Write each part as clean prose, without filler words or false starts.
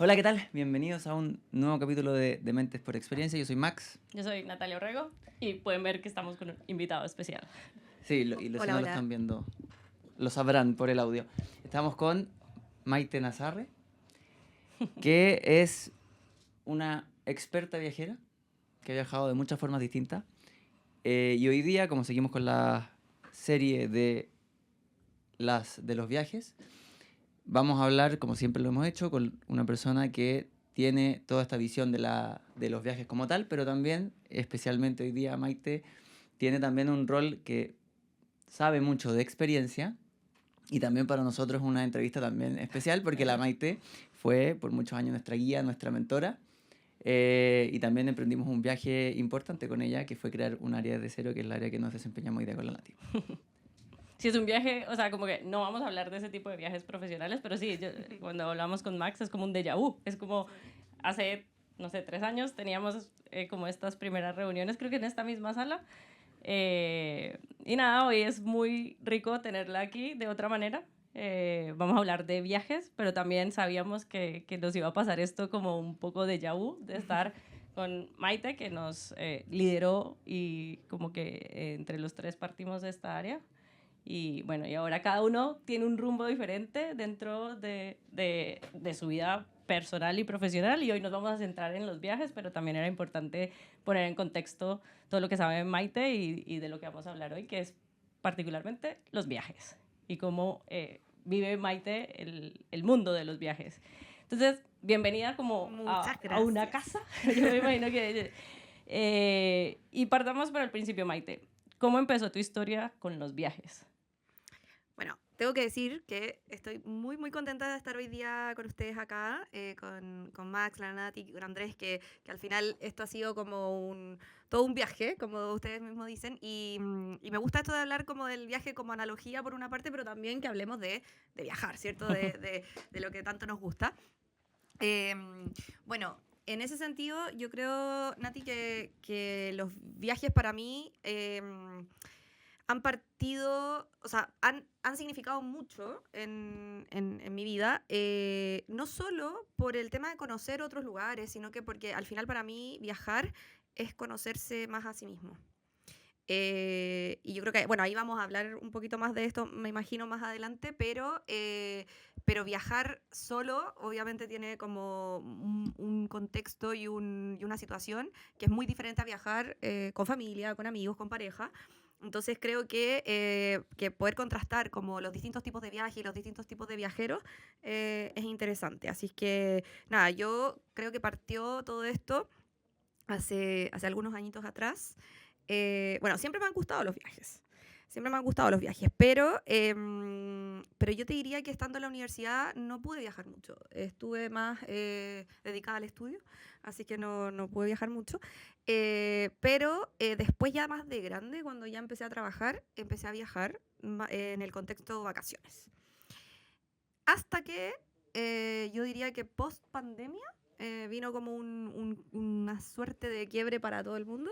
Hola, ¿qué tal? Bienvenidos a un nuevo capítulo de Mentes por Experiencia. Yo soy Max. Yo soy Natalia Orrego y pueden ver que estamos con un invitado especial. Sí, y si Hola, no lo hola. están viendo, lo sabrán por el audio. Estamos con Maite Nazarre, que es una experta viajera que ha viajado de muchas formas distintas. Y hoy día, como seguimos con la serie de los viajes, vamos a hablar, como siempre lo hemos hecho, con una persona que tiene toda esta visión de los viajes como tal, pero también, especialmente hoy día, Maite tiene también un rol que sabe mucho de experiencia, y también para nosotros es una entrevista también especial porque la Maite fue por muchos años nuestra guía, nuestra mentora, y también emprendimos un viaje importante con ella que fue crear un área de cero, que es el área que nos desempeñamos hoy día con la Nati. Si es un viaje, o sea, como que no vamos a hablar de ese tipo de viajes profesionales, pero sí, cuando hablamos con Max es como un déjà vu. Es como hace, no sé, 3 años teníamos como estas primeras reuniones, creo que en esta misma sala. Y nada, hoy es muy rico tenerla aquí de otra manera. Vamos a hablar de viajes, pero también sabíamos que nos iba a pasar esto como un poco de déjà vu, de estar con Maite, que nos lideró y como que entre los tres partimos de esta área. Y bueno, y ahora cada uno tiene un rumbo diferente dentro de su vida personal y profesional, y hoy nos vamos a centrar en los viajes, pero también era importante poner en contexto todo lo que sabe Maite y de lo que vamos a hablar hoy, que es particularmente los viajes y cómo vive Maite el mundo de los viajes. Entonces, bienvenida como a una casa. Yo me imagino que... y partamos por el principio, Maite. ¿Cómo empezó tu historia con los viajes? Bueno, tengo que decir que estoy muy, muy contenta de estar hoy día con ustedes acá, con Max, la Nati, con Andrés, que al final esto ha sido como todo un viaje, como ustedes mismos dicen, y me gusta esto de hablar como del viaje como analogía por una parte, pero también que hablemos de viajar, ¿cierto? De lo que tanto nos gusta. Bueno, en ese sentido, yo creo, Nati, que los viajes para mí han partido, o sea, han significado mucho en mi vida, no solo por el tema de conocer otros lugares, sino que porque al final para mí viajar es conocerse más a sí mismo. Y yo creo que, bueno, ahí vamos a hablar un poquito más de esto, me imagino, más adelante, pero viajar solo obviamente tiene como un contexto y una situación que es muy diferente a viajar con familia, con amigos, con pareja. Entonces creo que poder contrastar como los distintos tipos de viaje y los distintos tipos de viajeros es interesante. Así es que, nada, yo creo que partió todo esto hace algunos añitos atrás. Bueno, siempre me han gustado los viajes. Siempre me han gustado los viajes, pero yo te diría que estando en la universidad no pude viajar mucho. Estuve más dedicada al estudio, así que no pude viajar mucho. Pero después ya más de grande, cuando ya empecé a trabajar, empecé a viajar en el contexto vacaciones. Hasta que yo diría que post pandemia vino como una suerte de quiebre para todo el mundo,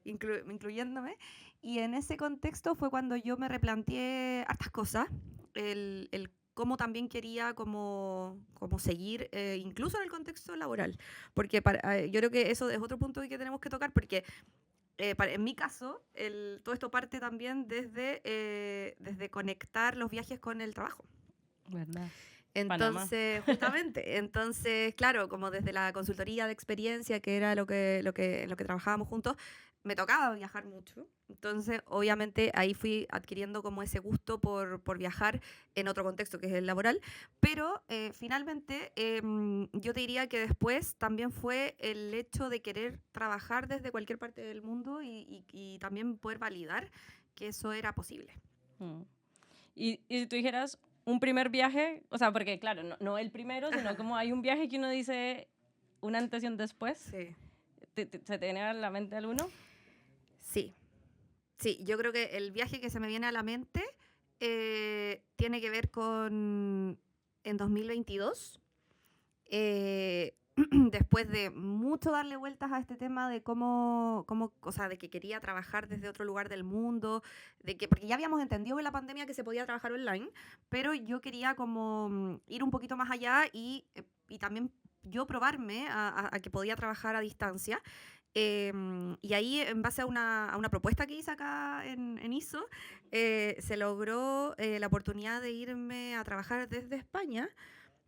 incluyéndome. Y en ese contexto fue cuando yo me replanteé hartas cosas, el cómo también quería como seguir, incluso en el contexto laboral. Porque yo creo que eso es otro punto que tenemos que tocar, porque en mi caso, todo esto parte también desde conectar los viajes con el trabajo. ¿Verdad? Panamá. Entonces, claro, como desde la consultoría de experiencia, que era lo que trabajábamos juntos, me tocaba viajar mucho. Entonces, obviamente, ahí fui adquiriendo como ese gusto por viajar en otro contexto, que es el laboral. Pero finalmente, yo te diría que después también fue el hecho de querer trabajar desde cualquier parte del mundo y también poder validar que eso era posible. Mm. Y si tú dijeras un primer viaje, o sea, porque claro, no el primero, sino como hay un viaje que uno dice un antes y un después, Sí. ¿se te viene a la mente alguno? Sí. Sí, yo creo que el viaje que se me viene a la mente tiene que ver con en 2022. después de mucho darle vueltas a este tema de o sea, de que quería trabajar desde otro lugar del mundo, porque ya habíamos entendido en la pandemia que se podía trabajar online, pero yo quería como ir un poquito más allá y también yo probarme a que podía trabajar a distancia. Y ahí, en base a una propuesta que hice acá en ISO, se logró la oportunidad de irme a trabajar desde España.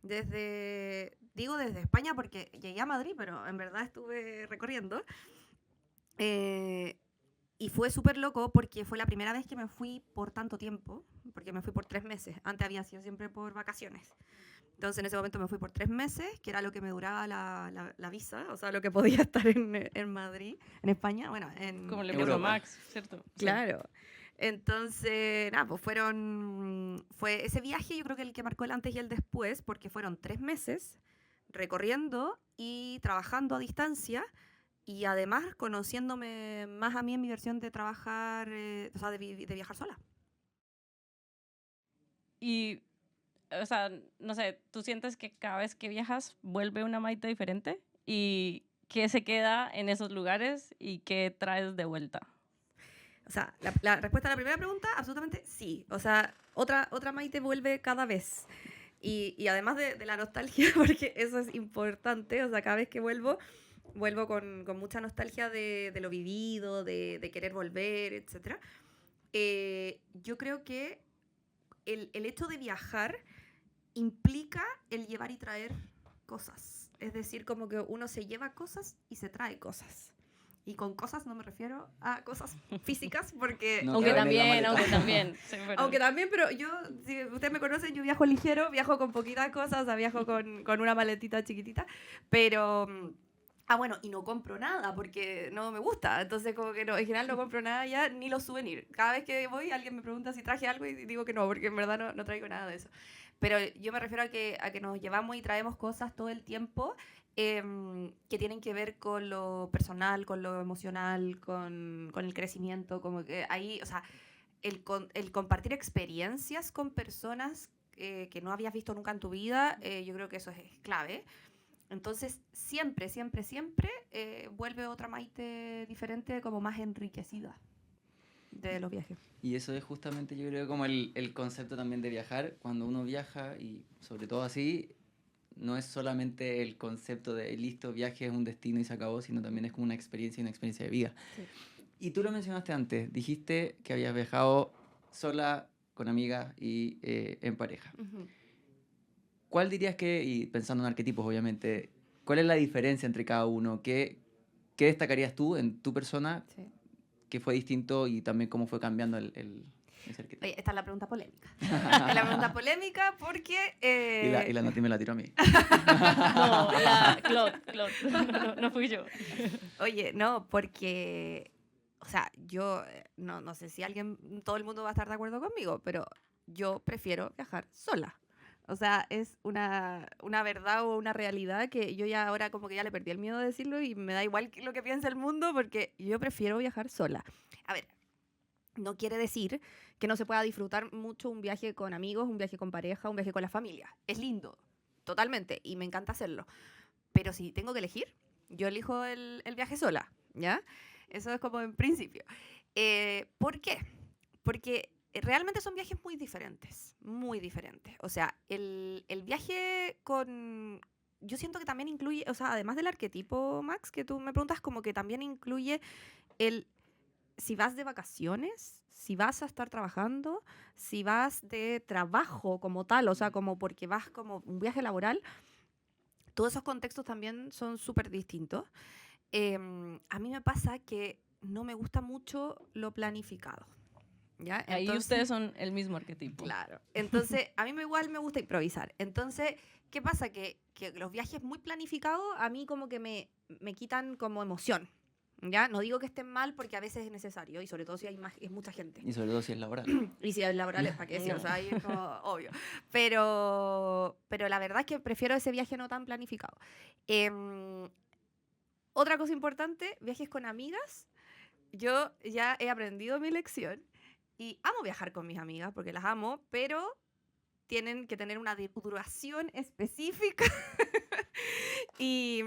Digo desde España porque llegué a Madrid, pero en verdad estuve recorriendo. Eh, y fue súper loco porque fue la primera vez que me fui por tanto tiempo, porque me fui por 3 meses. Antes había sido siempre por vacaciones. Entonces en ese momento me fui por 3 meses, que era lo que me duraba la visa, o sea, lo que podía estar en Madrid, en España, bueno, en Como le pasó a Europa. Max, ¿cierto? Sí. Claro. Entonces, nada, pues fue ese viaje, yo creo que el que marcó el antes y el después, porque fueron 3 meses recorriendo y trabajando a distancia y además conociéndome más a mí en mi versión de trabajar, o sea, de viajar sola. Y, o sea, no sé, ¿tú sientes que cada vez que viajas vuelve una Maite diferente? ¿Y qué se queda en esos lugares y qué traes de vuelta? O sea, la respuesta a la primera pregunta, absolutamente sí. O sea, otra Maite vuelve cada vez. Y además de la nostalgia, porque eso es importante, o sea, cada vez que vuelvo con mucha nostalgia de lo vivido, de querer volver, etc. Yo creo que el hecho de viajar implica el llevar y traer cosas. Es decir, como que uno se lleva cosas y se trae cosas. Y con cosas no me refiero a cosas físicas, porque... No Aunque caben en la también, maleta. aunque también. Sí, pero- Aunque también, pero yo, si ustedes me conocen, yo viajo ligero, viajo con poquitas cosas, o sea, viajo con una maletita chiquitita, pero... bueno, y no compro nada porque no me gusta, entonces como que no, en general no compro nada ya, ni los souvenirs. Cada vez que voy alguien me pregunta si traje algo y digo que no, porque en verdad no traigo nada de eso. Pero yo me refiero a que nos llevamos y traemos cosas todo el tiempo que tienen que ver con lo personal, con lo emocional, con el crecimiento, como que ahí, o sea, el compartir experiencias con personas que no habías visto nunca en tu vida, yo creo que eso es clave. Entonces, siempre, siempre, siempre vuelve otra Maite diferente, como más enriquecida de los viajes. Y eso es justamente, yo creo, como el concepto también de viajar. Cuando uno viaja, y sobre todo así, no es solamente el concepto de listo, viaje es un destino y se acabó, sino también es como una experiencia de vida. Sí. Y tú lo mencionaste antes, dijiste que habías viajado sola, con amigas y en pareja. Uh-huh. ¿Cuál dirías que, y pensando en arquetipos obviamente, cuál es la diferencia entre cada uno? ¿Qué destacarías tú en tu persona Sí. que fue distinto y también cómo fue cambiando ese arquetipo? Oye, esta es la pregunta polémica. Es la pregunta polémica porque... Y la Nati me la tiró a mí. No, Claude, no fui yo. Oye, no, porque... O sea, yo no sé si todo el mundo va a estar de acuerdo conmigo, pero yo prefiero viajar sola. O sea, es una verdad o una realidad que yo ya ahora como que ya le perdí el miedo de decirlo y me da igual lo que piense el mundo porque yo prefiero viajar sola. A ver, no quiere decir que no se pueda disfrutar mucho un viaje con amigos, un viaje con pareja, un viaje con la familia. Es lindo, totalmente, y me encanta hacerlo. Pero si tengo que elegir, yo elijo el viaje sola, ¿ya? Eso es como en principio. ¿Por qué? Porque realmente son viajes muy diferentes, muy diferentes. O sea, el viaje con... Yo siento que también incluye, o sea, además del arquetipo, Max, que tú me preguntas, como que también incluye el... Si vas de vacaciones, si vas a estar trabajando, si vas de trabajo como tal, o sea, como porque vas como un viaje laboral, todos esos contextos también son súper distintos. A mí me pasa que no me gusta mucho lo planificado. ¿Ya? Ahí ustedes son el mismo arquetipo. Claro. Entonces, a mí igual me gusta improvisar. Entonces, ¿qué pasa? Que los viajes muy planificados a mí como que me quitan como emoción. ¿Ya? No digo que estén mal porque a veces es necesario y sobre todo si es mucha gente. Y sobre todo si es laboral. Y si es laboral, ¿para qué decir? O sea, ahí es como obvio. Pero la verdad es que prefiero ese viaje no tan planificado. Otra cosa importante, viajes con amigas. Yo ya he aprendido mi lección y amo viajar con mis amigas porque las amo, pero tienen que tener una duración específica. Y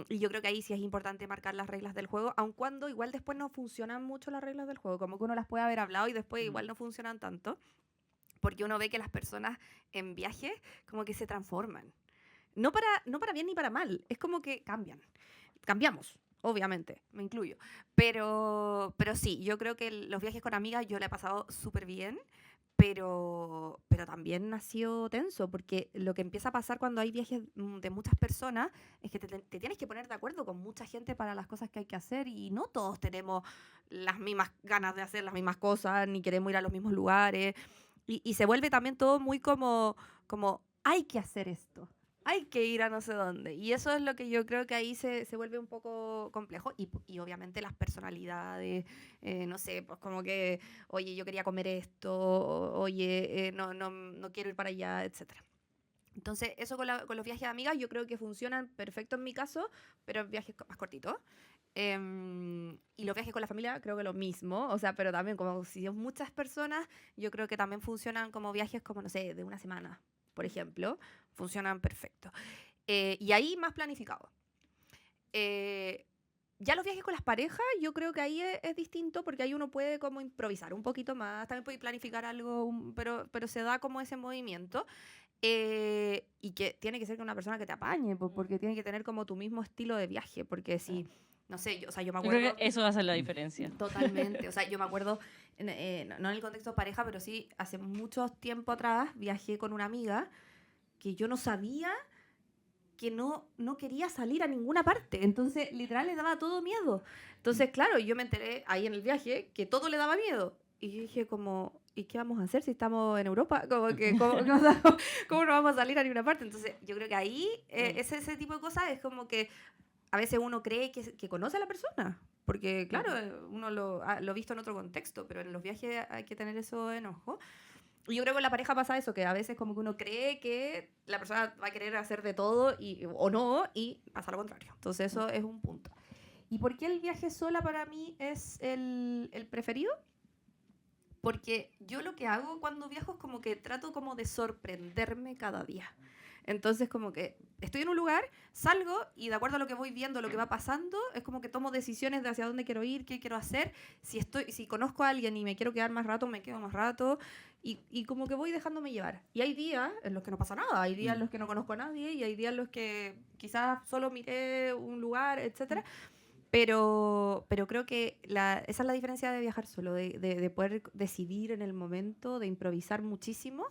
yo creo que ahí sí es importante marcar las reglas del juego, aun cuando igual después no funcionan mucho las reglas del juego, como que uno las puede haber hablado y después igual no funcionan tanto, porque uno ve que las personas en viaje como que se transforman. No para bien ni para mal, es como que cambiamos, obviamente, me incluyo. Pero sí, yo creo que los viajes con amigas yo la he pasado súper bien, pero también ha sido tenso, porque lo que empieza a pasar cuando hay viajes de muchas personas es que te tienes que poner de acuerdo con mucha gente para las cosas que hay que hacer y no todos tenemos las mismas ganas de hacer las mismas cosas, ni queremos ir a los mismos lugares. Y se vuelve también todo muy como hay que hacer esto. Hay que ir a no sé dónde. Y eso es lo que yo creo que ahí se vuelve un poco complejo. Y obviamente las personalidades, no sé, pues como que, oye, yo quería comer esto, oye, no quiero ir para allá, etc. Entonces, eso con los viajes de amigas yo creo que funcionan perfecto en mi caso, pero en viajes más cortitos. Y los viajes con la familia creo que lo mismo, o sea, pero también como si son muchas personas, yo creo que también funcionan como viajes como, no sé, de una semana, por ejemplo, funcionan perfecto. Y ahí más planificado. Ya los viajes con las parejas, yo creo que ahí es distinto porque ahí uno puede como improvisar un poquito más, también puede planificar algo, pero se da como ese movimiento. Y que tiene que ser con una persona que te apañe, porque tiene que tener como tu mismo estilo de viaje, porque si, no sé, yo me Yo acuerdo... creo que eso hace la diferencia. Totalmente, o sea, yo me acuerdo, no en el contexto pareja, pero sí, hace mucho tiempo atrás viajé con una amiga que yo no sabía que no quería salir a ninguna parte, entonces literal le daba todo miedo. Entonces, claro, yo me enteré ahí en el viaje que todo le daba miedo. Y yo dije como, ¿y qué vamos a hacer si estamos en Europa? Como que, ¿cómo no vamos a salir a ninguna parte? Entonces, yo creo que ahí, ese tipo de cosas es como que a veces uno cree que conoce a la persona. Porque, claro, uno lo ha visto en otro contexto, pero en los viajes hay que tener eso en ojo. Y yo creo que en la pareja pasa eso, que a veces como que uno cree que la persona va a querer hacer de todo o no, y pasa lo contrario. Entonces eso es un punto. ¿Y por qué el viaje sola para mí es el preferido? Porque yo lo que hago cuando viajo es como que trato como de sorprenderme cada día. Entonces como que estoy en un lugar, salgo y de acuerdo a lo que voy viendo, lo que va pasando, es como que tomo decisiones de hacia dónde quiero ir, qué quiero hacer. Si conozco a alguien y me quiero quedar más rato, me quedo más rato. Y como que voy dejándome llevar. Y hay días en los que no pasa nada, hay días en los que no conozco a nadie y hay días en los que quizás solo miré un lugar, etcétera. Pero creo que esa es la diferencia de viajar solo, de poder decidir en el momento, de improvisar muchísimo.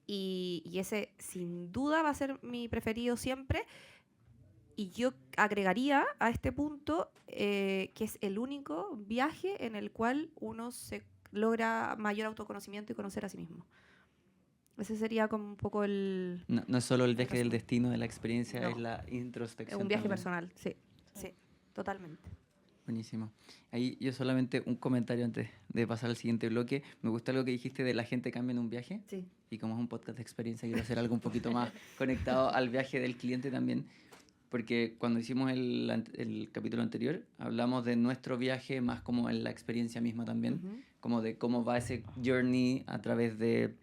Y ese sin duda va a ser mi preferido siempre. Y yo agregaría a este punto que es el único viaje en el cual uno se logra mayor autoconocimiento y conocer a sí mismo. Ese sería como un poco el... No es solo el viaje del destino, de la experiencia, No. es la introspección. Es un viaje también. personal, sí, totalmente. Buenísimo. Ahí yo solamente un comentario antes de pasar al siguiente bloque. Me gusta algo que dijiste de la gente cambia en un viaje. Sí. Y como es un podcast de experiencia, quiero hacer algo un poquito más conectado al viaje del cliente también. Porque cuando hicimos el capítulo anterior, hablamos de nuestro viaje más como en la experiencia misma también. Como de cómo va ese journey a través de,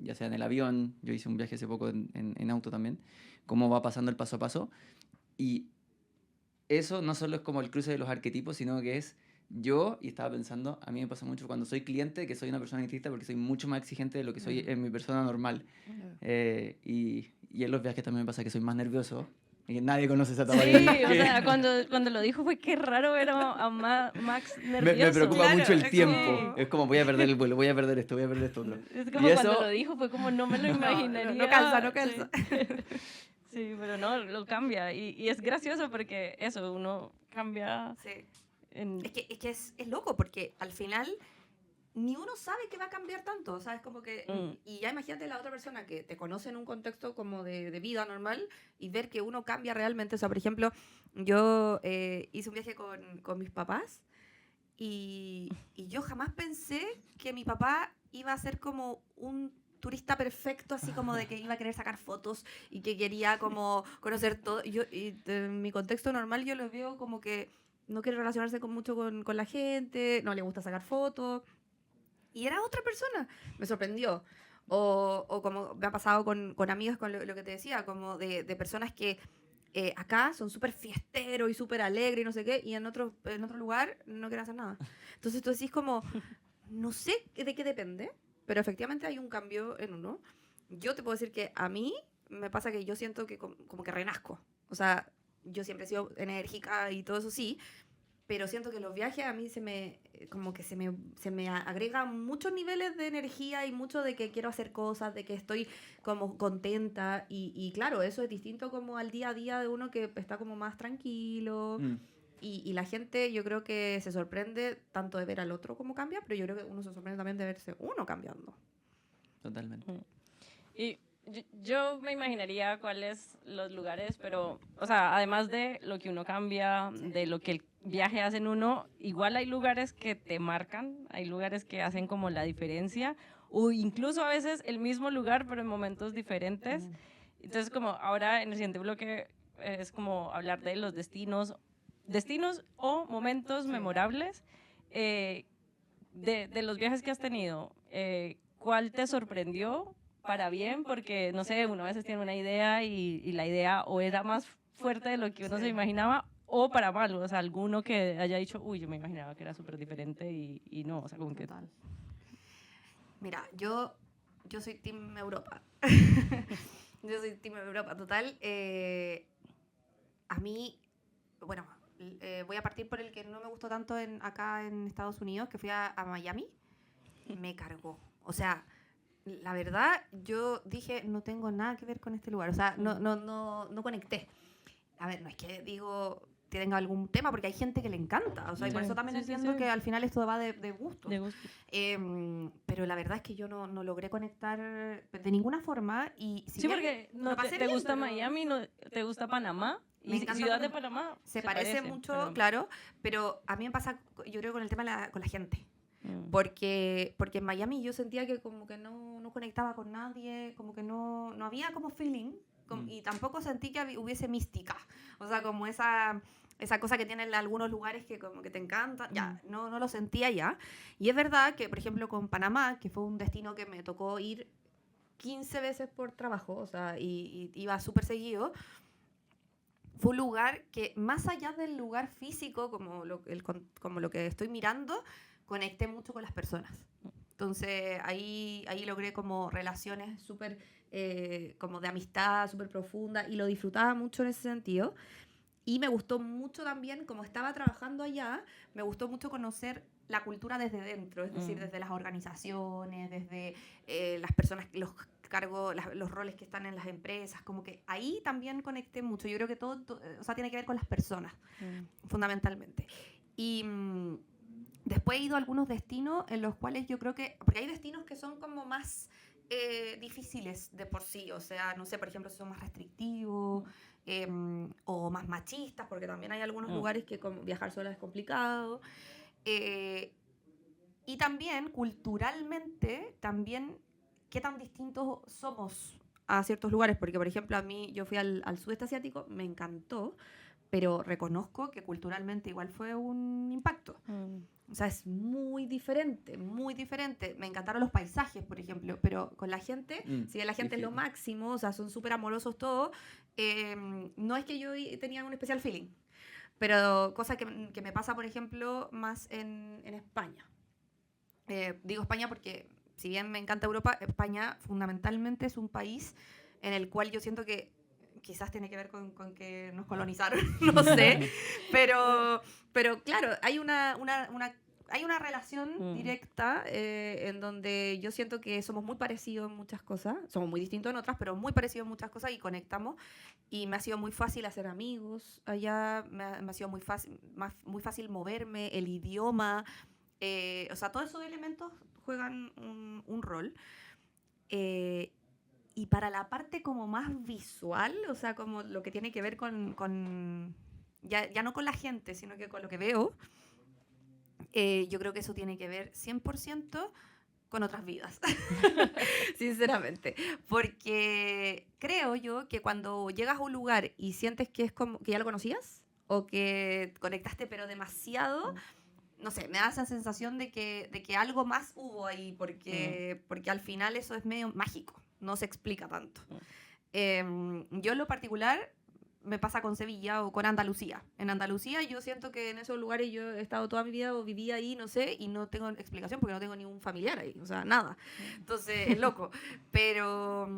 ya sea en el avión, yo hice un viaje hace poco en auto también, cómo va pasando el paso a paso. Y eso no solo es como el cruce de los arquetipos, sino que es yo, y estaba pensando, a mí me pasa mucho cuando soy cliente, que soy una persona distinta porque soy mucho más exigente de lo que soy en mi persona normal. Y en los viajes también me pasa que soy más nervioso. Y nadie conoce esa etapa. Sí, o sea, cuando lo dijo fue qué raro ver a Max nervioso. Me preocupa Claro, mucho el es tiempo. como- Es como voy a perder el vuelo, voy a perder esto, voy a perder esto otro. Es como Y cuando eso- lo dijo, fue como no me lo imaginaría. no calza. Sí, pero no, lo cambia. Y es gracioso porque eso, uno cambia Sí. en... Es que es loco porque al final ni uno sabe que va a cambiar tanto, o sea, es como que... Y ya imagínate la otra persona que te conoce en un contexto como de vida normal y ver que uno cambia realmente. O sea, por ejemplo, yo hice un viaje con mis papás y yo jamás pensé que mi papá iba a ser como un turista perfecto, así como de que iba a querer sacar fotos y que quería como conocer todo. Y en mi contexto normal yo lo veo como que no quiere relacionarse mucho con la gente, no le gusta sacar fotos. Y era otra persona. Me sorprendió. O como me ha pasado con amigos, con lo que te decía, como de personas que acá son súper fiesteros y súper alegres y no sé qué, y en otro lugar no quieren hacer nada. Entonces tú decís como, no sé de qué depende, pero efectivamente hay un cambio en uno. Yo te puedo decir que a mí me pasa que yo siento que como que renazco. O sea, yo siempre he sido enérgica y todo eso sí, pero siento que los viajes a mí como que se me agregan muchos niveles de energía y mucho de que quiero hacer cosas, de que estoy como contenta y claro, eso es distinto como al día a día de uno que está como más tranquilo y la gente yo creo que se sorprende tanto de ver al otro cómo cambia, pero yo creo que uno se sorprende también de verse uno cambiando. Totalmente. Y yo me imaginaría cuáles los lugares, pero, o sea, además de lo que uno cambia, de lo que el viaje hace en uno, igual hay lugares que te marcan, hay lugares que hacen como la diferencia, o incluso a veces el mismo lugar, pero en momentos diferentes. Entonces, como ahora en el siguiente bloque es como hablar de los destinos o momentos memorables de los viajes que has tenido. ¿Cuál te sorprendió para bien? Porque, no sé, uno a veces tiene una idea y la idea o era más fuerte de lo que uno se imaginaba o para mal, o sea, alguno que haya dicho, uy, yo me imaginaba que era súper diferente y no, o sea, como que... Total. Mira, yo soy Team Europa. Yo soy Team Europa, total. A mí, bueno, voy a partir por el que no me gustó tanto acá en Estados Unidos, que fui a Miami. Me cargó. O sea, la verdad, yo dije, no tengo nada que ver con este lugar. O sea, no conecté. A ver, no es que digo tenga algún tema, porque hay gente que le encanta. O sea, y por eso también entiendo que al final esto va de gusto. De gusto. Pero la verdad es que yo no logré conectar de ninguna forma. Y si Sí, bien porque lo pasé te bien, gusta pero Miami, no, te gusta Panamá. Me Y encanta Ciudad de Panamá. Panamá se parece mucho, pero- claro, pero a mí me pasa, yo creo, con el tema con la gente. Mm. Porque en Miami yo sentía que como que no conectaba con nadie, como que no había como feeling, y tampoco sentí que hubiese mística. O sea, como esa cosa que tienen algunos lugares que como que te encantan, ya, no lo sentía ya. Y es verdad que, por ejemplo, con Panamá, que fue un destino que me tocó ir 15 veces por trabajo, o sea, y iba súper seguido, fue un lugar que más allá del lugar físico, como lo que estoy mirando, conecté mucho con las personas. Entonces ahí logré como relaciones súper, como de amistad, súper profunda, y lo disfrutaba mucho en ese sentido. Y me gustó mucho también, como estaba trabajando allá, me gustó mucho conocer la cultura desde dentro, es decir, desde las organizaciones, desde las personas, los cargos, los roles que están en las empresas, como que ahí también conecté mucho. Yo creo que todo o sea, tiene que ver con las personas, fundamentalmente. Y después he ido a algunos destinos en los cuales yo creo que, porque hay destinos que son como más difíciles de por sí, o sea, no sé, por ejemplo, si son más restrictivos, o más machistas, porque también hay algunos lugares que viajar sola es complicado. Y también, culturalmente, también, qué tan distintos somos a ciertos lugares, porque, por ejemplo, a mí, yo fui al sudeste asiático, me encantó, pero reconozco que culturalmente igual fue un impacto. O sea, es muy diferente, muy diferente. Me encantaron los paisajes, por ejemplo, pero con la gente, si bien la gente es lo máximo, o sea, son súper amorosos todos, no es que yo tenía un especial feeling. Pero cosa que me pasa, por ejemplo, más en España. Digo España porque, si bien me encanta Europa, España fundamentalmente es un país en el cual yo siento que quizás tiene que ver con que nos colonizaron, no sé, pero claro, hay una relación directa en donde yo siento que somos muy parecidos en muchas cosas, somos muy distintos en otras, pero muy parecidos en muchas cosas y conectamos, y me ha sido muy fácil hacer amigos allá, me ha sido muy fácil moverme, el idioma, o sea, todos esos elementos juegan un rol. Y para la parte como más visual, o sea, como lo que tiene que ver con ya no con la gente, sino que con lo que veo, yo creo que eso tiene que ver 100% con otras vidas, sinceramente. Porque creo yo que cuando llegas a un lugar y sientes que es como que ya lo conocías o que conectaste pero demasiado, no sé, me da esa sensación de que algo más hubo ahí, porque al final eso es medio mágico, no se explica tanto. Yo en lo particular me pasa con Sevilla o con Andalucía. En Andalucía yo siento que en esos lugares yo he estado toda mi vida o viví ahí, no sé, y no tengo explicación porque no tengo ningún familiar ahí, o sea, nada. Entonces es loco. Pero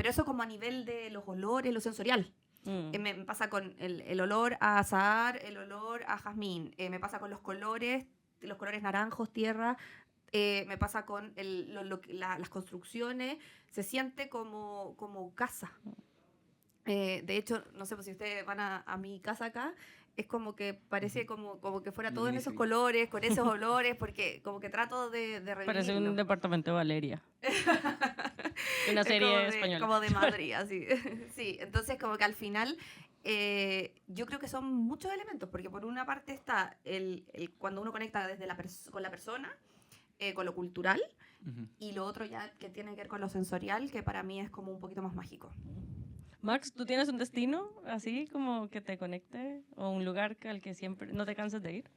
eso como a nivel de los olores, lo sensorial. Me pasa con el olor a azahar, el olor a jazmín. Me pasa con los colores naranjos, tierra. Me pasa con las construcciones. Se siente como casa. De hecho, no sé, pues si ustedes van a mi casa acá, es como que parece como que fuera todo en esos colores, con esos olores, porque como que trato de revivirlo. Parece un departamento de Valeria. Una serie española. Como de Madrid, así. Sí, entonces como que al final yo creo que son muchos elementos, porque por una parte está cuando uno conecta desde con la persona, con lo cultural, y lo otro ya que tiene que ver con lo sensorial, que para mí es como un poquito más mágico. Max, ¿tú tienes un destino así como que te conecte o un lugar al que siempre no te cansas de ir?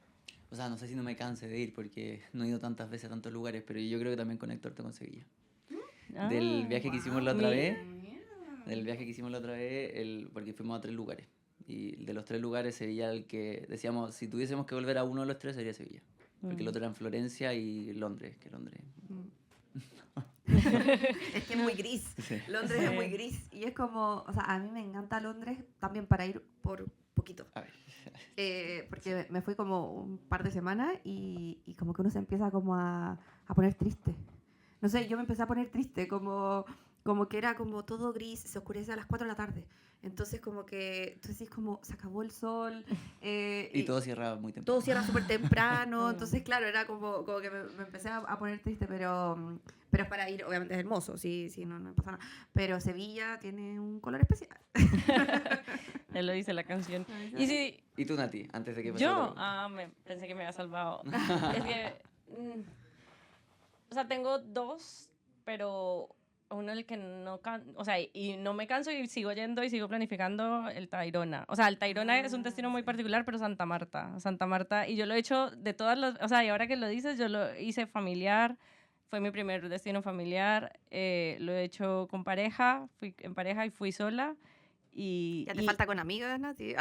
O sea, no sé si no me canse de ir porque no he ido tantas veces a tantos lugares, pero yo creo que también conecto harto con Sevilla. Del viaje que hicimos la otra vez, porque fuimos a 3 lugares. Y de los 3 lugares, Sevilla el que decíamos, si tuviésemos que volver a uno de los 3 sería Sevilla. Porque el otro era en Florencia y Londres, que Londres... Es que es muy gris. Sí. Londres es muy gris. Y es como, o sea, a mí me encanta Londres también para ir por poquito. A ver. Porque me fui como un par de semanas y como que uno se empieza como a poner triste. No sé, yo me empecé a poner triste, como que era como todo gris, se oscurece a las 4 de la tarde. Entonces como que, tú decís como, se acabó el sol. Y todo cierra muy temprano. Todo cierra súper temprano. Entonces, claro, era como que me empecé a poner triste, pero es para ir, obviamente es hermoso, sí, no pasa nada. Pero Sevilla tiene un color especial. Él lo dice la canción. ¿Y tú, Nati, antes de que pase yo, pensé que me había salvado. Es que, o sea, tengo 2, pero uno el que no o sea, y no me canso y sigo yendo y sigo planificando el Tayrona. O sea, el Tayrona es un destino muy particular, pero Santa Marta, y yo lo he hecho de todas las, o sea, y ahora que lo dices, yo lo hice familiar, fue mi primer destino familiar, lo he hecho con pareja, fui en pareja y fui sola. Ya te falta con amigas, Nati.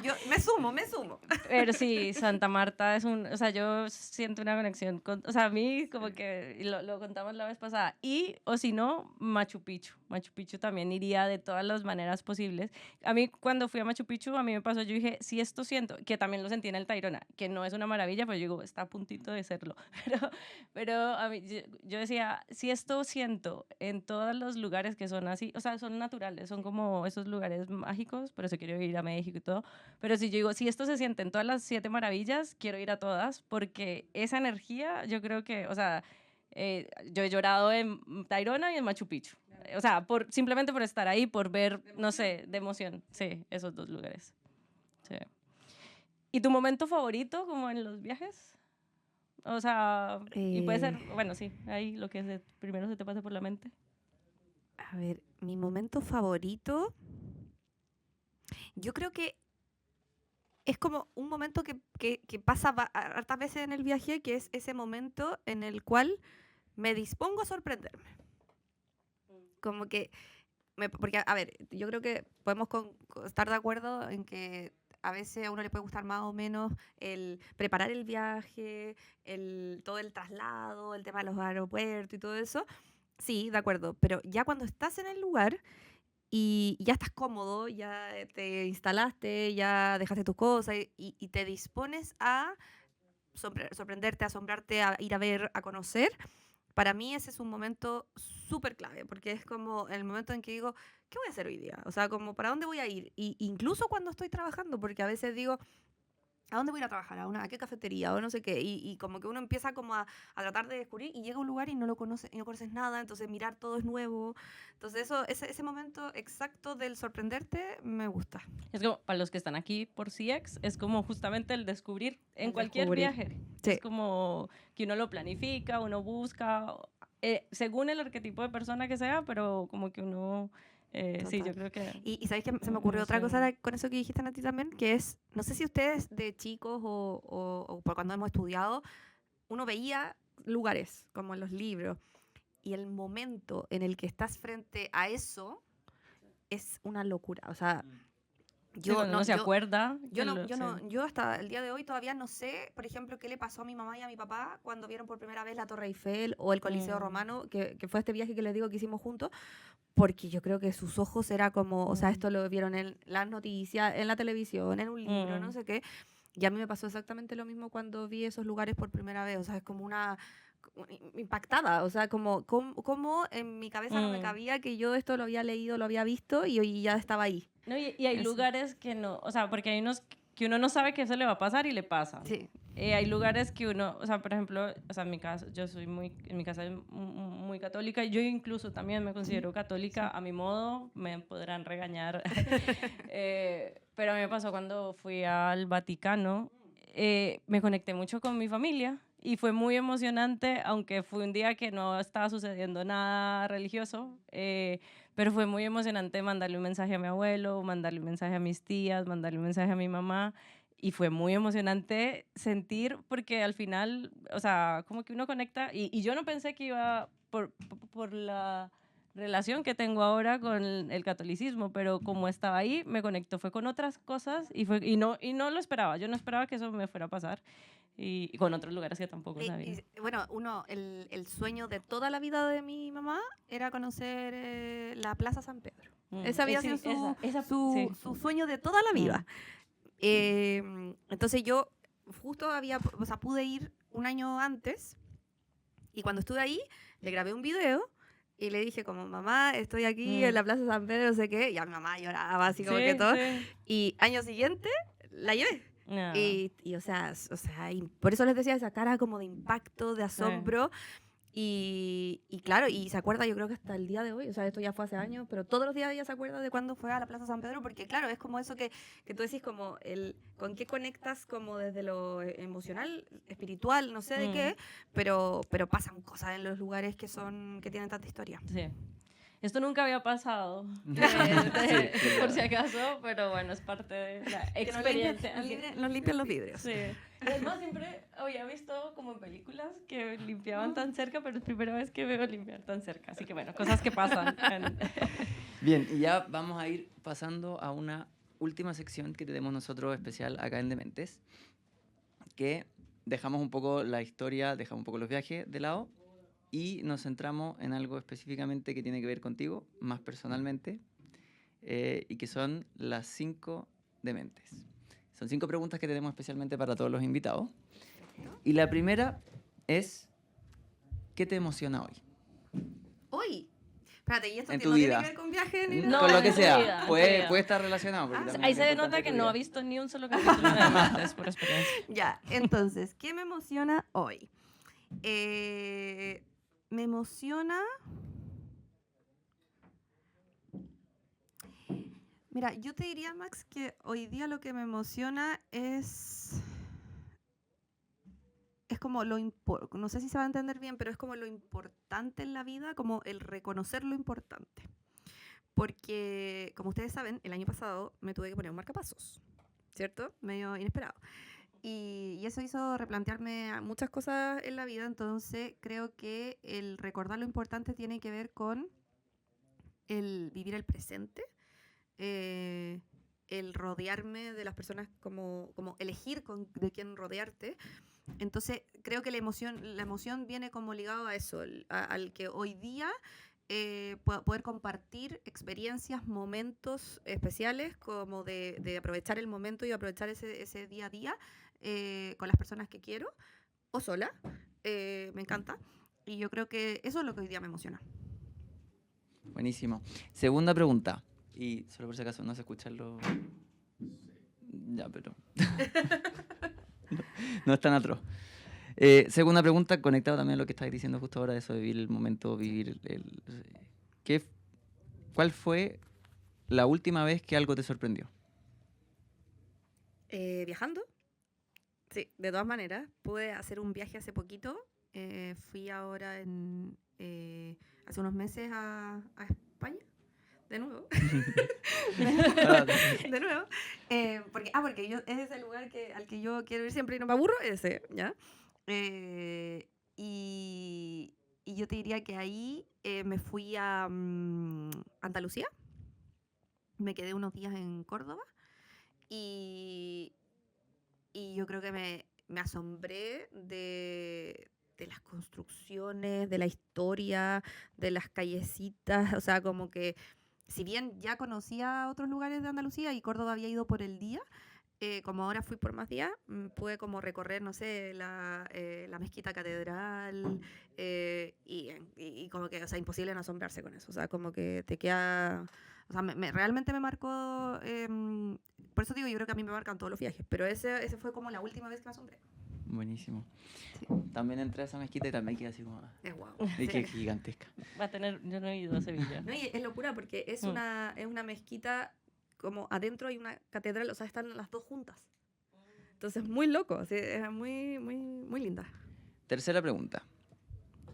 Yo me sumo. Pero sí, Santa Marta es o sea, yo siento una conexión con, o sea, a mí como que lo contamos la vez pasada. O si no, Machu Picchu. Machu Picchu también iría de todas las maneras posibles. A mí cuando fui a Machu Picchu, a mí me pasó, yo dije, si esto siento, que también lo sentí en el Tayrona, que no es una maravilla, pero yo digo, está a puntito de serlo. Pero a mí, yo decía, si esto siento en todos los lugares que son así, o sea, son naturales, son como esos lugares mágicos, por eso quiero ir a México y todo, pero si yo digo, si esto se siente en todas las 7 maravillas, quiero ir a todas, porque esa energía, yo creo que, o sea, yo he llorado en Tayrona y en Machu Picchu, o sea, simplemente por estar ahí, por ver, no sé, de emoción, sí, esos 2 lugares. Sí. ¿Y tu momento favorito, como en los viajes? O sea, y puede ser, bueno, sí, ahí lo que primero se te pase por la mente. A ver, mi momento favorito, yo creo que es como un momento que pasa hartas veces en el viaje, que es ese momento en el cual me dispongo a sorprenderme. Como que, porque, a ver, yo creo que podemos estar de acuerdo en que a veces a uno le puede gustar más o menos el preparar el viaje, todo el traslado, el tema de los aeropuertos y todo eso. Sí, de acuerdo, pero ya cuando estás en el lugar y ya estás cómodo, ya te instalaste, ya dejaste tus cosas y te dispones a sorprenderte, a asombrarte, a ir a ver, a conocer, para mí ese es un momento súper clave, porque es como el momento en que digo, ¿qué voy a hacer hoy día? O sea, como, ¿para dónde voy a ir? Y incluso cuando estoy trabajando, porque a veces digo, ¿a dónde voy a ir a trabajar? ¿A qué cafetería? O no sé qué. Y como que uno empieza como a tratar de descubrir y llega a un lugar y no lo conoces, y no conoces nada, entonces mirar todo es nuevo. Entonces ese momento exacto del sorprenderte me gusta. Es como, para los que están aquí por CX, es como justamente el descubrir en cualquier viaje. Sí. Es como que uno lo planifica, uno busca, según el arquetipo de persona que sea, pero como que uno Sí, Total. yo creo que... Y ¿sabes qué? Se me Me ocurrió otra cosa emociona. con eso que dijiste, Nati, también, que es, no sé si ustedes de chicos o por cuando hemos estudiado, uno veía lugares como en los libros y el momento en el que estás frente a eso es una locura. O sea, Sí, yo cuando no, uno se acuerda... que sí. yo hasta el día de hoy todavía no sé, por ejemplo, qué le pasó a mi mamá y a mi papá cuando vieron por primera vez la Torre Eiffel o el Coliseo Romano, que fue este viaje que les digo que hicimos juntos, porque yo creo que sus ojos era como, o sea, esto lo vieron en las noticias, en la televisión, en un libro, no sé qué. Y a mí me pasó exactamente lo mismo cuando vi esos lugares por primera vez, o sea, es como una impactada, o sea, como en mi cabeza no me cabía que yo esto lo había leído, lo había visto y hoy ya estaba ahí. No, y hay Eso. lugares que no, o sea, porque hay unos que uno no sabe que eso le va a pasar y le pasa. Sí. Hay lugares que uno, o sea, por ejemplo, o sea, en mi casa, yo soy muy, en mi casa es muy católica, yo incluso también me considero católica a mi modo, me podrán regañar, pero a mí me pasó cuando fui al Vaticano, me conecté mucho con mi familia y fue muy emocionante, aunque fue un día que no estaba sucediendo nada religioso, pero fue muy emocionante mandarle un mensaje a mi abuelo, mandarle un mensaje a mis tías, mandarle un mensaje a mi mamá. Y fue muy emocionante sentir, porque al final, o sea, como que uno conecta, y yo no pensé que iba por la relación que tengo ahora con el catolicismo, pero como estaba ahí, me conectó, fue con otras cosas y no lo esperaba, yo no esperaba que eso me fuera a pasar y con otros lugares que tampoco sabía. Bueno, el sueño de toda la vida de mi mamá era conocer la Plaza San Pedro. Ese había sido Sí, esa, sí. su sueño de toda la vida. Entonces yo justo o sea, pude ir un año antes y cuando estuve ahí le grabé un video y le dije como, mamá, estoy aquí en la Plaza San Pedro, no sé qué, y a mi mamá lloraba así como que todo. Y año siguiente la llevé. No. Y o sea, por eso les decía esa cara como de impacto, de asombro. Y claro, y se acuerda, yo creo que hasta el día de hoy, o sea, esto ya fue hace años, pero todos los días ella se acuerda de cuando fue a la Plaza San Pedro, porque claro, es como eso que tú decís, como con qué conectas como desde lo emocional, espiritual, no sé de qué, pero pasan cosas en los lugares que tienen tanta historia. Sí. Esto nunca había pasado, Sí, por si acaso, pero bueno, es parte de la experiencia. Nos limpian los vidrios. Sí. Además, siempre había visto como en películas que limpiaban tan cerca, pero es primera vez que veo limpiar tan cerca. Así que bueno, cosas que pasan. Bien, y ya vamos a ir pasando a una última sección que tenemos nosotros especial acá en Dementes, que dejamos un poco la historia, dejamos un poco los viajes de lado y nos centramos en algo específicamente que tiene que ver contigo, más personalmente, y que son las 5 dementes. Son 5 preguntas que tenemos especialmente para todos los invitados. Y la primera es, ¿qué te emociona hoy? Hoy. Espérate, ¿y esto En tu no tiene vida. que ver con viajes ni No, nada? Con lo que en tu sea. vida, en tu Puede vida. estar relacionado. porque también Ahí es se importante denota que tu no vida. ha visto ni un solo capítulo de Dementes, por experiencia. Ya, entonces, ¿qué me emociona hoy? Me emociona... Mira, yo te diría, Max, que hoy día lo que me emociona es como no sé si se va a entender bien, pero es como lo importante en la vida, como el reconocer lo importante. Porque, como ustedes saben, el año pasado me tuve que poner un marcapasos, ¿cierto? Medio inesperado. Y eso hizo replantearme muchas cosas en la vida, entonces creo que el recordar lo importante tiene que ver con el vivir el presente, el rodearme de las personas, como elegir de quién rodearte. Entonces creo que la emoción viene como ligado a eso, al que hoy día poder compartir experiencias, momentos especiales, como de aprovechar el momento y aprovechar ese día a día con las personas que quiero, o sola, me encanta. Y yo creo que eso es lo que hoy día me emociona. Buenísimo. Segunda pregunta. Y solo por si acaso no se escuchan los... Ya, pero... no es tan atroz. Segunda pregunta, conectado también a lo que estabas diciendo justo ahora, de eso de vivir el momento, vivir el... ¿Cuál fue la última vez que algo te sorprendió? ¿Viajando? Sí, de todas maneras. Pude hacer un viaje hace poquito. Fui ahora hace unos meses a España. de nuevo. Ah, De nuevo. Porque yo, es el lugar al que yo quiero ir siempre y no me aburro, ese, ¿ya? Y, y yo te diría que ahí me fui a Andalucía, me quedé unos días en Córdoba y, y yo creo que me asombré de las construcciones, de la historia, de las callecitas, o sea, como que si bien ya conocía otros lugares de Andalucía y Córdoba había ido por el día, como ahora fui por más días, pude como recorrer, no sé, la mezquita catedral y como que, o sea, imposible no asombrarse con eso, o sea, como que te queda, o sea, realmente me marcó, por eso digo, yo creo que a mí me marcan todos los viajes, pero ese fue como la última vez que me asombré. buenísimo. Sí. También entré a esa mezquita y también quedé así como... Es guau. Es que Sí. gigantesca. Va a tener, yo no he ido a Sevilla. No, y es locura porque es Mm. una mezquita, como adentro hay una catedral, o sea, están las dos juntas. Entonces, muy loco, sí, es muy, muy, muy linda. Tercera pregunta.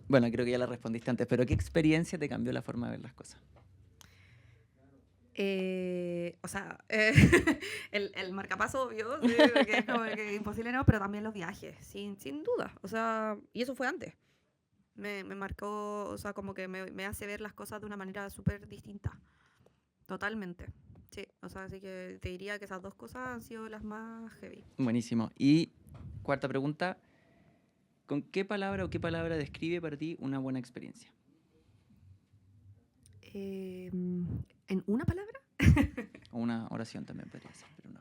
Bueno, creo que ya la respondiste antes, pero ¿qué experiencia te cambió la forma de ver las cosas? O sea, el marcapaso, obvio, sí, porque es como que imposible no, pero también los viajes, sin duda. O sea, y eso fue antes. Me marcó, o sea, como que me hace ver las cosas de una manera súper distinta. Totalmente. Sí, o sea, así que te diría que esas dos cosas han sido las más heavy. Buenísimo. Y cuarta pregunta. ¿Con qué palabra o qué palabra describe para ti una buena experiencia? ¿En una palabra? O una oración también podría ser. Pero no.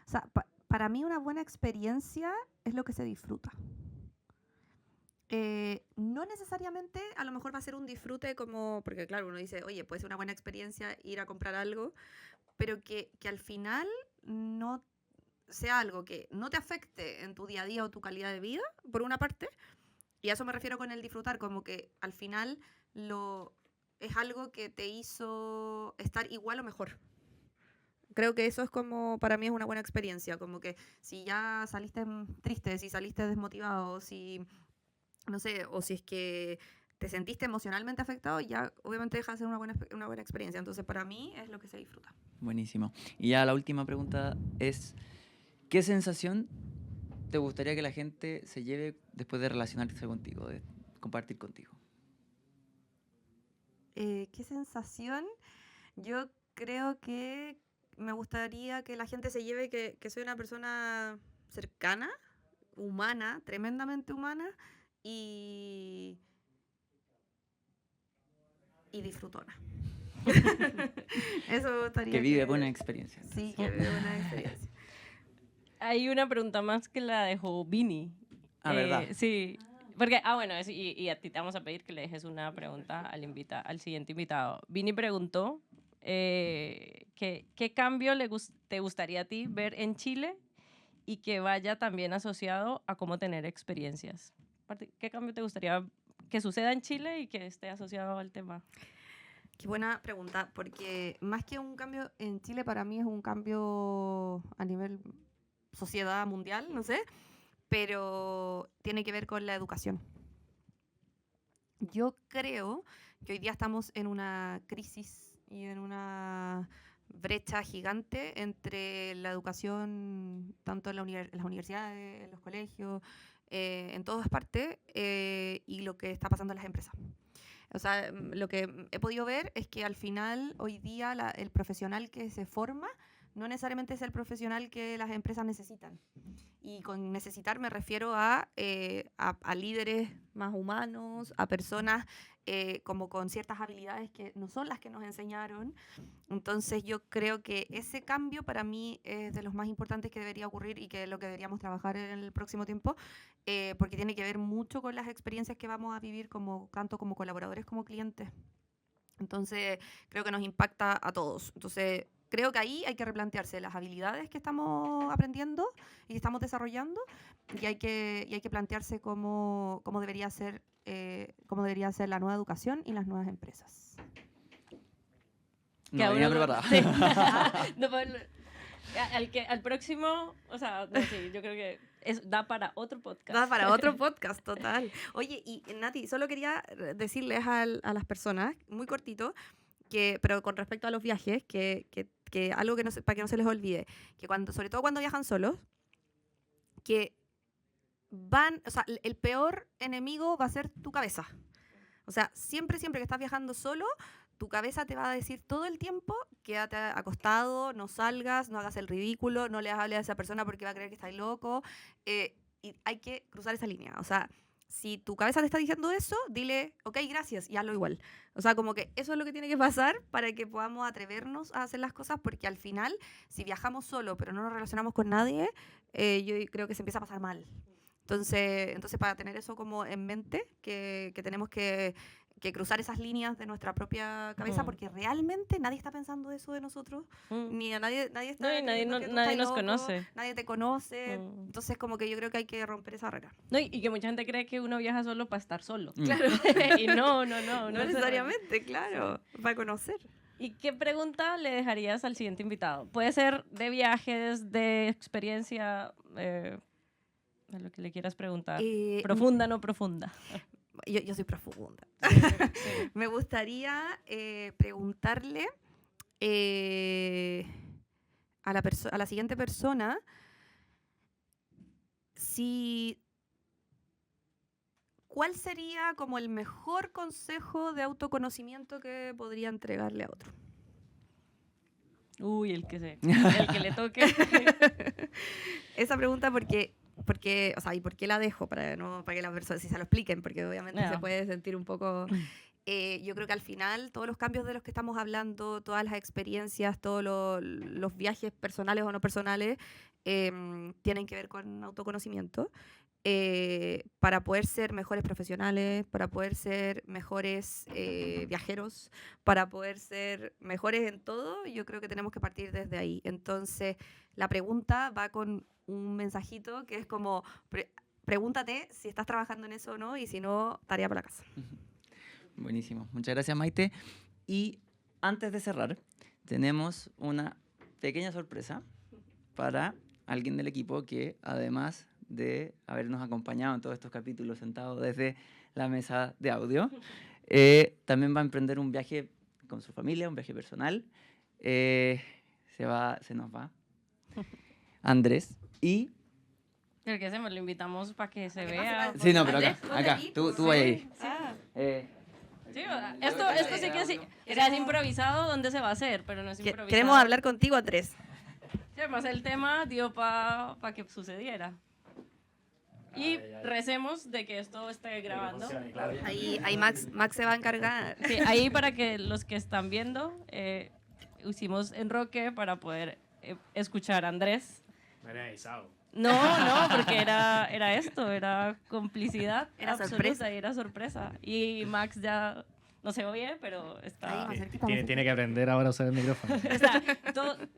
O sea, para mí una buena experiencia es lo que se disfruta. No necesariamente a lo mejor va a ser un disfrute como, porque claro, uno dice, oye, puede ser una buena experiencia ir a comprar algo, pero que al final no sea algo que no te afecte en tu día a día o tu calidad de vida, por una parte, y a eso me refiero con el disfrutar, como que al final es algo que te hizo estar igual o mejor. Creo que eso es como, para mí es una buena experiencia, como que si ya saliste triste, si saliste desmotivado, si, no sé, o si es que te sentiste emocionalmente afectado, ya obviamente deja de ser una buena experiencia. Entonces para mí es lo que se disfruta. Buenísimo. Y ya la última pregunta es, ¿qué sensación te gustaría que la gente se lleve después de relacionarse contigo, de compartir contigo? ¿Qué sensación? Yo creo que me gustaría que la gente se lleve que soy una persona cercana, humana, tremendamente humana y disfrutona. Eso me gustaría Que vive buena experiencia. Sí, que vive buena experiencia. Hay una pregunta más que la dejó Vini. Ah, ¿verdad? Sí. Porque, bueno, y a ti te vamos a pedir que le dejes una pregunta al siguiente invitado. Vini preguntó ¿qué cambio te gustaría a ti ver en Chile y que vaya también asociado a cómo tener experiencias? ¿Qué cambio te gustaría que suceda en Chile y que esté asociado al tema? Qué buena pregunta, porque más que un cambio en Chile, para mí es un cambio a nivel sociedad mundial, no sé, pero tiene que ver con la educación. Yo creo que hoy día estamos en una crisis y en una brecha gigante entre la educación, tanto en las universidades, en los colegios, en todas partes, y lo que está pasando en las empresas. O sea, lo que he podido ver es que al final, hoy día, el profesional que se forma no necesariamente es el profesional que las empresas necesitan. Y con necesitar me refiero a líderes más humanos, a personas como con ciertas habilidades que no son las que nos enseñaron. Entonces yo creo que ese cambio para mí es de los más importantes que debería ocurrir y que es lo que deberíamos trabajar en el próximo tiempo, porque tiene que ver mucho con las experiencias que vamos a vivir tanto como colaboradores como clientes. Entonces creo que nos impacta a todos. Entonces creo que ahí hay que replantearse las habilidades que estamos aprendiendo y que estamos desarrollando y hay que plantearse cómo debería ser la nueva educación y las nuevas empresas. No venía preparada. Sí. Al próximo, o sea, no, sí, yo creo que da para otro podcast. Da para otro podcast, total. Oye, y Nati, solo quería decirles a las personas, muy cortito, pero con respecto a los viajes, que algo que no para que no se les olvide, que sobre todo cuando viajan solos, que o sea, el peor enemigo va a ser tu cabeza. O sea, siempre que estás viajando solo, tu cabeza te va a decir todo el tiempo, quédate acostado, no salgas, no hagas el ridículo, no le hables a esa persona porque va a creer que estás loco. Y hay que cruzar esa línea. O sea, si tu cabeza te está diciendo eso, dile, ok, gracias, y hazlo igual. O sea, como que eso es lo que tiene que pasar para que podamos atrevernos a hacer las cosas, porque al final, si viajamos solo, pero no nos relacionamos con nadie, yo creo que se empieza a pasar mal. Entonces para tener eso como en mente, que tenemos que cruzar esas líneas de nuestra propia cabeza, porque realmente nadie está pensando eso de nosotros, ni a nadie está... No, y nadie nos conoce. Nadie te conoce, entonces como que yo creo que hay que romper esa barrera. No, y que mucha gente cree que uno viaja solo para estar solo. Claro. Y no necesariamente, claro, para conocer. ¿Y qué pregunta le dejarías al siguiente invitado? Puede ser de viajes, de experiencia... a lo que le quieras preguntar. ¿Profunda, no profunda? Yo soy profunda. Sí. Me gustaría preguntarle a la siguiente persona ¿cuál sería como el mejor consejo de autoconocimiento que podría entregarle a otro? Uy, el que le toque. Esa pregunta porque, o sea, ¿y por qué la dejo? Para que la persona, si se lo expliquen, porque obviamente se puede sentir un poco... yo creo que al final todos los cambios de los que estamos hablando, todas las experiencias, todos los viajes personales o no personales, tienen que ver con autoconocimiento. Para poder ser mejores profesionales, para poder ser mejores viajeros, para poder ser mejores en todo, yo creo que tenemos que partir desde ahí. Entonces, la pregunta va con un mensajito que es como, pregúntate si estás trabajando en eso o no, y si no, tarea para la casa. Buenísimo. Muchas gracias, Maite. Y antes de cerrar, tenemos una pequeña sorpresa para alguien del equipo que, además de habernos acompañado en todos estos capítulos sentado desde la mesa de audio, también va a emprender un viaje con su familia, un viaje personal. Se nos va Andrés y... ¿Pero qué hacemos? Lo invitamos para que se vea. Sí, no, pero acá, tú vaya ahí. Sí, esto sí que sí. Es improvisado, ¿dónde se va a hacer? Pero no es improvisado. Queremos hablar contigo, Andrés. Sí, además el tema dio para que sucediera. Y recemos de que esto esté grabando. Ahí Max se va a encargar. Sí, ahí para que los que están viendo, hicimos enroque para poder escuchar a Andrés. Me han avisado. No, porque era esto, era complicidad. Era absoluta, sorpresa. y era sorpresa. Y Max ya no se oye, pero está... Tiene que aprender ahora a usar el micrófono. O sea,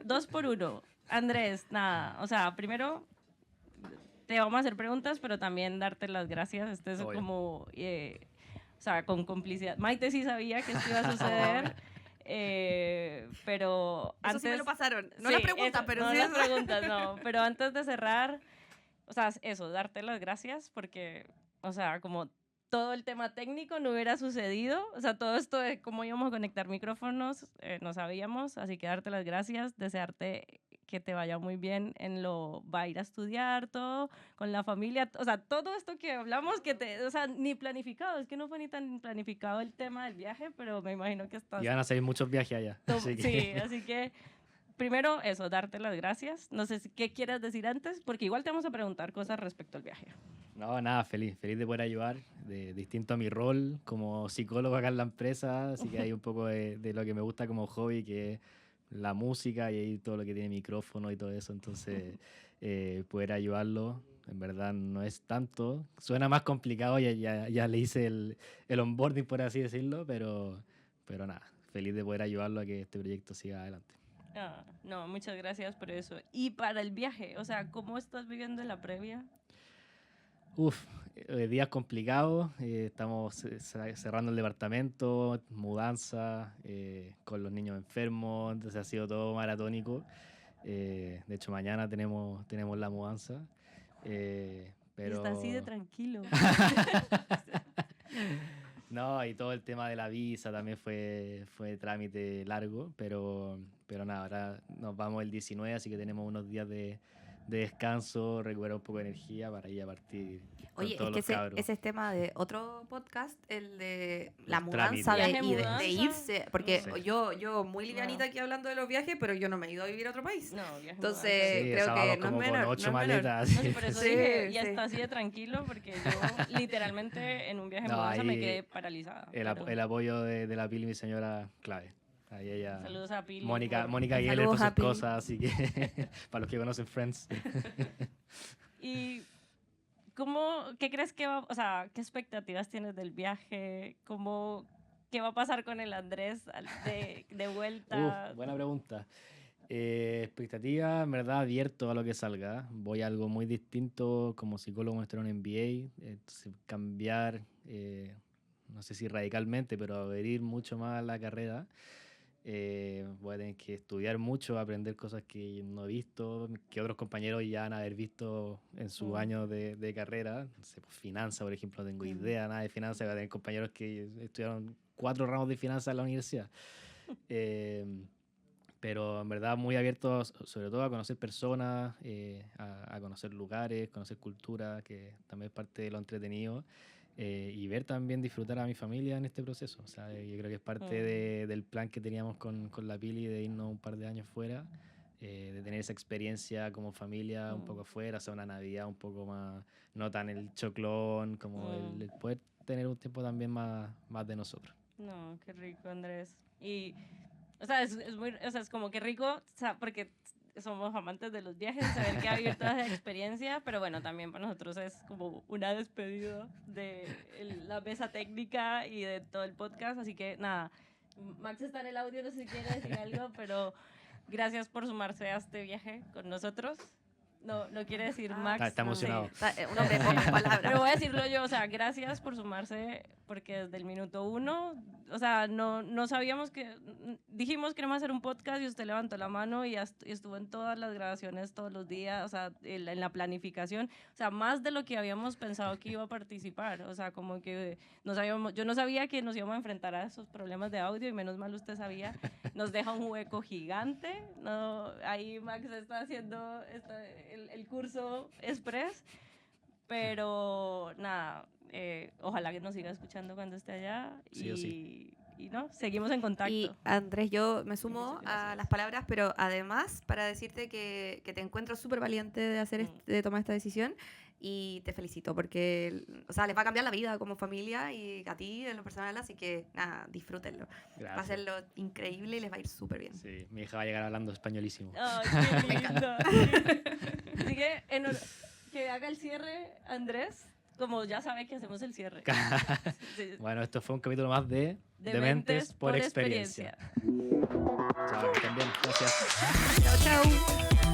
2 por 1. Andrés, nada, o sea, primero te vamos a hacer preguntas, pero también darte las gracias. Este es como, o sea, con complicidad. Maite sí sabía que esto iba a suceder, pero antes... Eso sí me lo pasaron. No sí, las preguntas, eso, pero no sí. las preguntas, no. Pero antes de cerrar, o sea, eso, darte las gracias porque, o sea, como todo el tema técnico no hubiera sucedido, o sea, todo esto de cómo íbamos a conectar micrófonos, no sabíamos, así que darte las gracias, desearte que te vaya muy bien va a ir a estudiar todo, con la familia, o sea, todo esto que hablamos, o sea, ni planificado, es que no fue ni tan planificado el tema del viaje, pero me imagino que estás... Y van a seguir muchos viajes allá. Sí, así que primero eso, darte las gracias. No sé qué quieras decir antes, porque igual te vamos a preguntar cosas respecto al viaje. No, nada, feliz de poder ayudar, distinto a mi rol como psicólogo acá en la empresa, así que hay un poco de lo que me gusta como hobby, que es la música y ahí todo lo que tiene micrófono y todo eso, entonces poder ayudarlo, en verdad no es tanto, suena más complicado, ya le hice el onboarding, por así decirlo, pero nada, feliz de poder ayudarlo a que este proyecto siga adelante. No, muchas gracias por eso. Y para el viaje, o sea, ¿cómo estás viviendo la previa? Días complicados, estamos cerrando el departamento, mudanza, con los niños enfermos, entonces ha sido todo maratónico, De hecho, mañana tenemos la mudanza. Pero... Está así de tranquilo. No, y todo el tema de la visa también fue trámite largo, pero nada, ahora nos vamos el 19, así que tenemos unos días de descanso, recuperar un poco de energía para ir a partir con Oye, todos es que los cabros. ese es tema de otro podcast, el de la Los mudanza trámites. y Viaje, de irse. Porque Sí. yo muy livianita No. aquí hablando de los viajes, pero yo no me he ido a vivir a otro país. No, viaje Entonces, Sí, creo esa que vamos no es como menor, con 8 no es menor. maletas. No, sí, por eso Sí, dije, ya sí. está así de tranquilo, porque yo literalmente en un viaje de No, mudanza me ahí quedé paralizada. El apoyo de la Pili, mi señora, clave. Ahí ella... Saludos a Pili. Mónica por- Geller Saludos por a sus Pili. cosas, así que para los que conocen Friends. ¿Y qué crees que va, o sea, qué expectativas tienes del viaje? ¿Qué va a pasar con el Andrés de vuelta? Buena pregunta. Expectativa, en verdad, abierto a lo que salga. Voy a algo muy distinto como psicólogo, estoy en un MBA. Entonces, cambiar, no sé si radicalmente, pero abrir mucho más la carrera. Voy a tener que estudiar mucho, aprender cosas que no he visto, que otros compañeros ya han haber visto en sus Mm. años de carrera. No sé, pues, finanzas, por ejemplo, no tengo Mm. idea nada de finanzas. Voy a tener compañeros que estudiaron 4 ramos de finanzas en la universidad. Pero en verdad muy abierto sobre todo a conocer personas, a conocer lugares, conocer cultura, que también es parte de lo entretenido. Y ver también disfrutar a mi familia en este proceso. O sea, yo creo que es parte del plan que teníamos con la Pili de irnos un par de años fuera, de tener esa experiencia como familia un poco afuera, hacer una Navidad un poco más, no tan el choclón, como el poder tener un tiempo también más de nosotros. No, qué rico, Andrés. Y, o sea, es como que rico, o sea, porque somos amantes de los viajes, saber que ha vivido toda esa experiencia, pero bueno, también para nosotros es como una despedida de la mesa técnica y de todo el podcast, así que nada, Max está en el audio, no sé si quiere decir algo, pero gracias por sumarse a este viaje con nosotros. No quiere decir Max. Está emocionado. Sí, un hombre de pocas palabras. Pero voy a decirlo yo, o sea, gracias por sumarse, porque desde el minuto 1, o sea, no sabíamos dijimos que queremos hacer un podcast y usted levantó la mano y estuvo en todas las grabaciones todos los días, o sea, en la planificación, o sea, más de lo que habíamos pensado que iba a participar, o sea, como que yo no sabía que nos íbamos a enfrentar a esos problemas de audio y menos mal usted sabía, nos deja un hueco gigante, ahí Max está haciendo el curso express, pero nada, ojalá que nos siga escuchando cuando esté allá. Sí o sí. Y no, seguimos en contacto. Y Andrés, yo me sumo Muchas gracias. a las palabras, pero además para decirte que te encuentro súper valiente de tomar esta decisión y te felicito porque, o sea, les va a cambiar la vida como familia y a ti en lo personal, así que nada, disfrútenlo. Va a Gracias. hacerlo increíble y les va a ir súper bien. Sí, mi hija va a llegar hablando españolísimo. Ay, qué lindo. Así que que haga el cierre, Andrés, como ya sabe que hacemos el cierre. Sí. Bueno, esto fue un capítulo más de Dementes por experiencia. Chao, que estén bien. Gracias. Chao, chao.